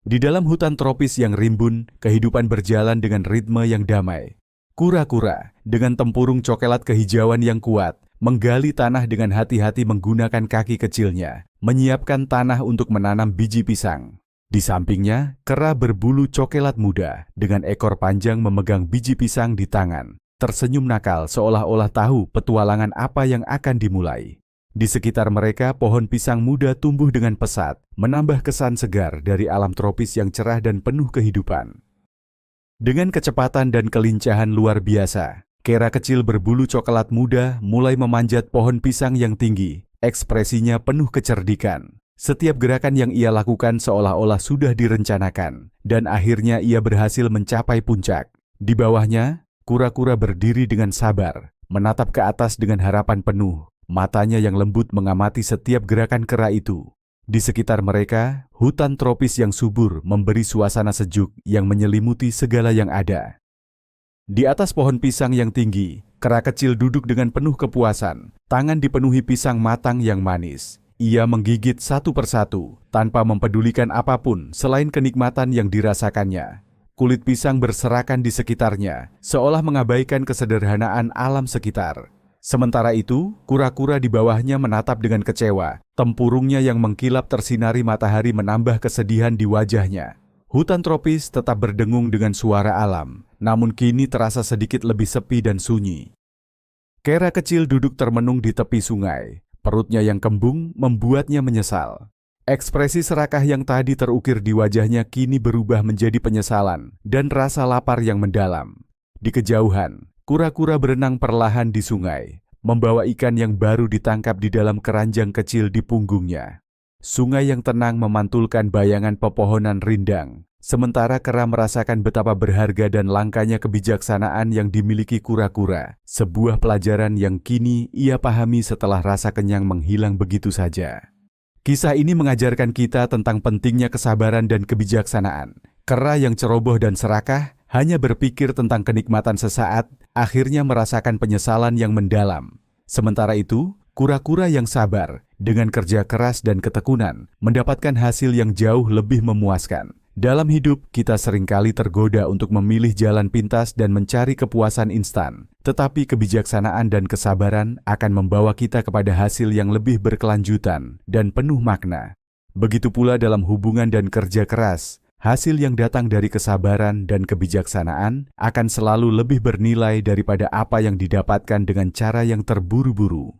Di dalam hutan tropis yang rimbun, kehidupan berjalan dengan ritme yang damai. Kura-kura dengan tempurung cokelat kehijauan yang kuat, menggali tanah dengan hati-hati menggunakan kaki kecilnya, menyiapkan tanah untuk menanam biji pisang. Di sampingnya, kera berbulu cokelat muda dengan ekor panjang memegang biji pisang di tangan, tersenyum nakal seolah-olah tahu petualangan apa yang akan dimulai. Di sekitar mereka, pohon pisang muda tumbuh dengan pesat, menambah kesan segar dari alam tropis yang cerah dan penuh kehidupan. Dengan kecepatan dan kelincahan luar biasa, kera kecil berbulu coklat muda mulai memanjat pohon pisang yang tinggi. Ekspresinya penuh kecerdikan. Setiap gerakan yang ia lakukan seolah-olah sudah direncanakan, dan akhirnya ia berhasil mencapai puncak. Di bawahnya, kura-kura berdiri dengan sabar, menatap ke atas dengan harapan penuh. Matanya yang lembut mengamati setiap gerakan kera itu. Di sekitar mereka, hutan tropis yang subur memberi suasana sejuk yang menyelimuti segala yang ada. Di atas pohon pisang yang tinggi, kera kecil duduk dengan penuh kepuasan, tangan dipenuhi pisang matang yang manis. Ia menggigit satu persatu, tanpa mempedulikan apapun selain kenikmatan yang dirasakannya. Kulit pisang berserakan di sekitarnya, seolah mengabaikan kesederhanaan alam sekitar. Sementara itu, kura-kura di bawahnya menatap dengan kecewa. Tempurungnya yang mengkilap tersinari matahari menambah kesedihan di wajahnya. Hutan tropis tetap berdengung dengan suara alam, namun kini terasa sedikit lebih sepi dan sunyi. Kera kecil duduk termenung di tepi sungai. Perutnya yang kembung membuatnya menyesal. Ekspresi serakah yang tadi terukir di wajahnya kini berubah menjadi penyesalan dan rasa lapar yang mendalam. Di kejauhan, kura-kura berenang perlahan di sungai, membawa ikan yang baru ditangkap di dalam keranjang kecil di punggungnya. Sungai yang tenang memantulkan bayangan pepohonan rindang, sementara kera merasakan betapa berharga dan langkanya kebijaksanaan yang dimiliki kura-kura, sebuah pelajaran yang kini ia pahami setelah rasa kenyang menghilang begitu saja. Kisah ini mengajarkan kita tentang pentingnya kesabaran dan kebijaksanaan. Kera yang ceroboh dan serakah hanya berpikir tentang kenikmatan sesaat, akhirnya merasakan penyesalan yang mendalam. Sementara itu, kura-kura yang sabar, dengan kerja keras dan ketekunan, mendapatkan hasil yang jauh lebih memuaskan. Dalam hidup, kita seringkali tergoda untuk memilih jalan pintas dan mencari kepuasan instan. Tetapi kebijaksanaan dan kesabaran akan membawa kita kepada hasil yang lebih berkelanjutan dan penuh makna. Begitu pula dalam hubungan dan kerja keras. Hasil yang datang dari kesabaran dan kebijaksanaan akan selalu lebih bernilai daripada apa yang didapatkan dengan cara yang terburu-buru.